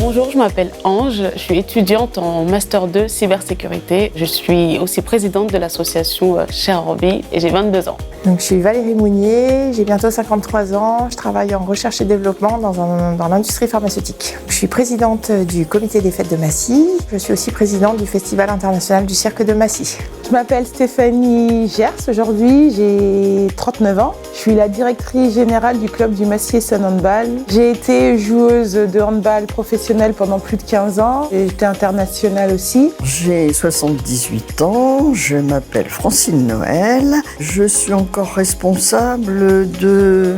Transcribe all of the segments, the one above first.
Bonjour, je m'appelle Ange, je suis étudiante en Master 2 cybersécurité. Je suis aussi présidente de l'association Share Hobby et j'ai 22 ans. Donc, je suis Valérie Mounier, j'ai bientôt 53 ans, je travaille en recherche et développement dans l'industrie pharmaceutique. Je suis présidente du comité des fêtes de Massy, je suis aussi présidente du Festival international du cirque de Massy. Je m'appelle Stéphanie Gers, aujourd'hui j'ai 39 ans. Je suis la directrice générale du club du Massy Essonne Handball. J'ai été joueuse de handball professionnelle pendant plus de 15 ans. J'ai été internationale aussi. J'ai 78 ans, je m'appelle Francine Noël. Je suis encore responsable de,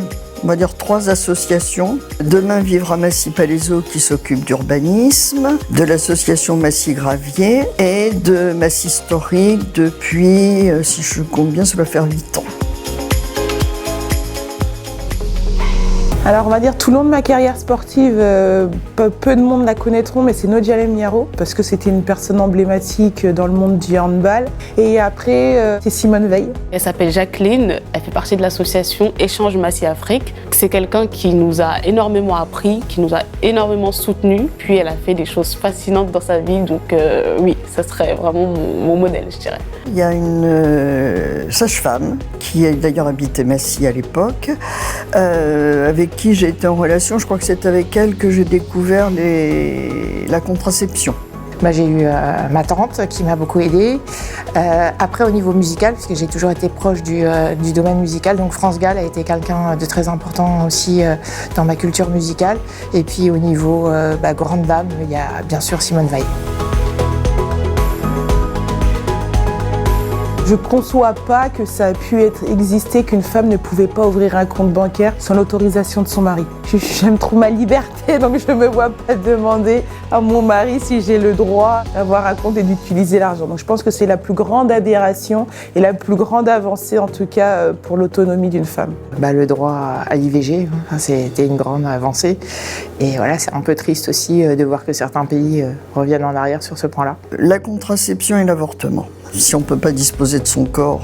3 associations. Demain Vivre à Massy-Palaiseau qui s'occupe d'urbanisme, de l'association Massy-Gravier et de Massy Historique depuis, si je compte bien, ça va faire 8 ans. Alors on va dire tout le long de ma carrière sportive, peu de monde la connaîtront, mais c'est Nodja Lemniaro, parce que c'était une personne emblématique dans le monde du handball. Et après, c'est Simone Veil. Elle s'appelle Jacqueline, elle fait partie de l'association Échange Massy-Afrique. C'est quelqu'un qui nous a énormément appris, qui nous a énormément soutenus, puis elle a fait des choses fascinantes dans sa vie, donc oui, ça serait vraiment mon modèle, je dirais. Il y a une sage-femme qui a d'ailleurs habité Massy à l'époque, avec qui j'ai été en relation. Je crois que c'est avec elle que j'ai découvert la contraception. J'ai eu ma tante qui m'a beaucoup aidée. Après, au niveau musical, parce que j'ai toujours été proche du domaine musical, donc France Gall a été quelqu'un de très important aussi dans ma culture musicale. Et puis au niveau grande dame, il y a bien sûr Simone Veil. Je ne conçois pas que ça a pu exister, qu'une femme ne pouvait pas ouvrir un compte bancaire sans l'autorisation de son mari. J'aime trop ma liberté, donc je ne me vois pas demander à mon mari si j'ai le droit d'avoir un compte et d'utiliser l'argent. Donc je pense que c'est la plus grande aberration et la plus grande avancée, en tout cas, pour l'autonomie d'une femme. Le droit à l'IVG, c'était une grande avancée. Et voilà, c'est un peu triste aussi de voir que certains pays reviennent en arrière sur ce point-là. La contraception et l'avortement. Si on ne peut pas disposer de son corps,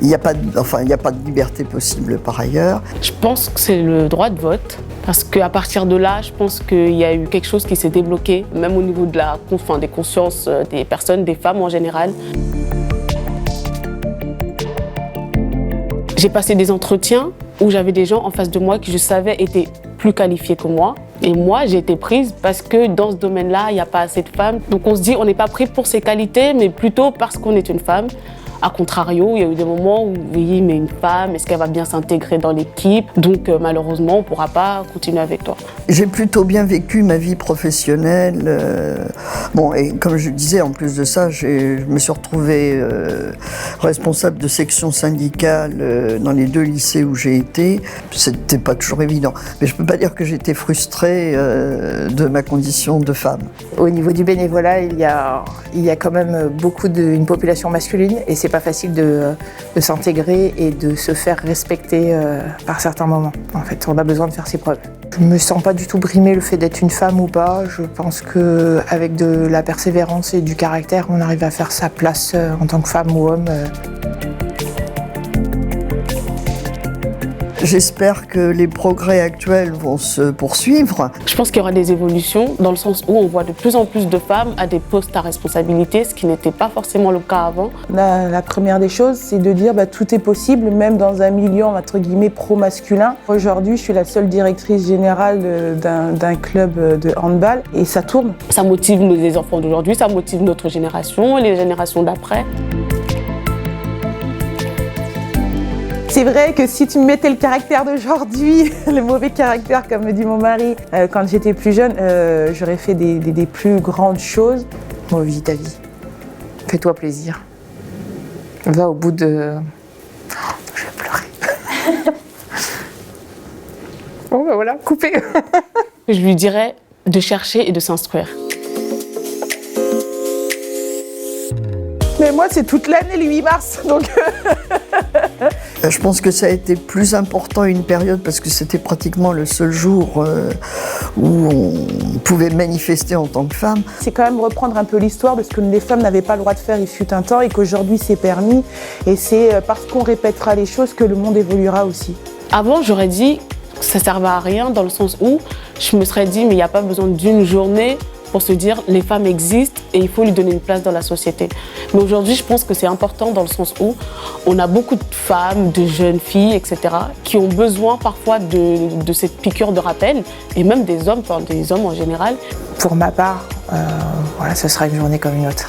il n'y a pas de liberté possible par ailleurs. Je pense que c'est le droit de vote, parce qu'à partir de là, je pense qu'il y a eu quelque chose qui s'est débloqué, même au niveau des consciences des personnes, des femmes en général. J'ai passé des entretiens où j'avais des gens en face de moi qui je savais étaient plus qualifiés que moi. Et moi, j'ai été prise parce que dans ce domaine-là, il n'y a pas assez de femmes. Donc on se dit, on n'est pas pris pour ses qualités, mais plutôt parce qu'on est une femme. A contrario, il y a eu des moments où, oui, mais une femme, est-ce qu'elle va bien s'intégrer dans l'équipe? Donc malheureusement, on ne pourra pas continuer avec toi. J'ai plutôt bien vécu ma vie professionnelle. Et comme je disais, en plus de ça, je me suis retrouvée responsable de section syndicale dans les 2 lycées où j'ai été. C'était pas toujours évident. Mais je peux pas dire que j'étais frustrée de ma condition de femme. Au niveau du bénévolat, il y a quand même une population masculine et c'est pas facile de s'intégrer et de se faire respecter par certains moments. En fait, on a besoin de faire ses preuves. Je me sens pas du tout brimée le fait d'être une femme ou pas. Je pense qu'avec de la persévérance et du caractère, on arrive à faire sa place en tant que femme ou homme. J'espère que les progrès actuels vont se poursuivre. Je pense qu'il y aura des évolutions dans le sens où on voit de plus en plus de femmes à des postes à responsabilité, ce qui n'était pas forcément le cas avant. La première des choses, c'est de dire tout est possible, même dans un milieu entre guillemets pro-masculin. Aujourd'hui, je suis la seule directrice générale d'un club de handball et ça tourne. Ça motive les enfants d'aujourd'hui, ça motive notre génération et les générations d'après. C'est vrai que si tu me mettais le caractère d'aujourd'hui, le mauvais caractère, comme me dit mon mari, quand j'étais plus jeune, j'aurais fait des plus grandes choses. Vis ta vie. Fais-toi plaisir. Va au bout de... Je vais pleurer. Bon, voilà, coupé. Je lui dirais de chercher et de s'instruire. Mais moi, c'est toute l'année, le 8 mars, donc... Je pense que ça a été plus important à une période parce que c'était pratiquement le seul jour où on pouvait manifester en tant que femme. C'est quand même reprendre un peu l'histoire de ce que les femmes n'avaient pas le droit de faire il fut un temps et qu'aujourd'hui c'est permis. Et c'est parce qu'on répétera les choses que le monde évoluera aussi. Avant, j'aurais dit ça servait à rien dans le sens où je me serais dit mais il n'y a pas besoin d'une journée pour se dire les femmes existent et il faut lui donner une place dans la société. Mais aujourd'hui, je pense que c'est important dans le sens où on a beaucoup de femmes, de jeunes filles, etc. qui ont besoin parfois de cette piqûre de rappel et même des hommes en général. Pour ma part, voilà, ce sera une journée comme une autre.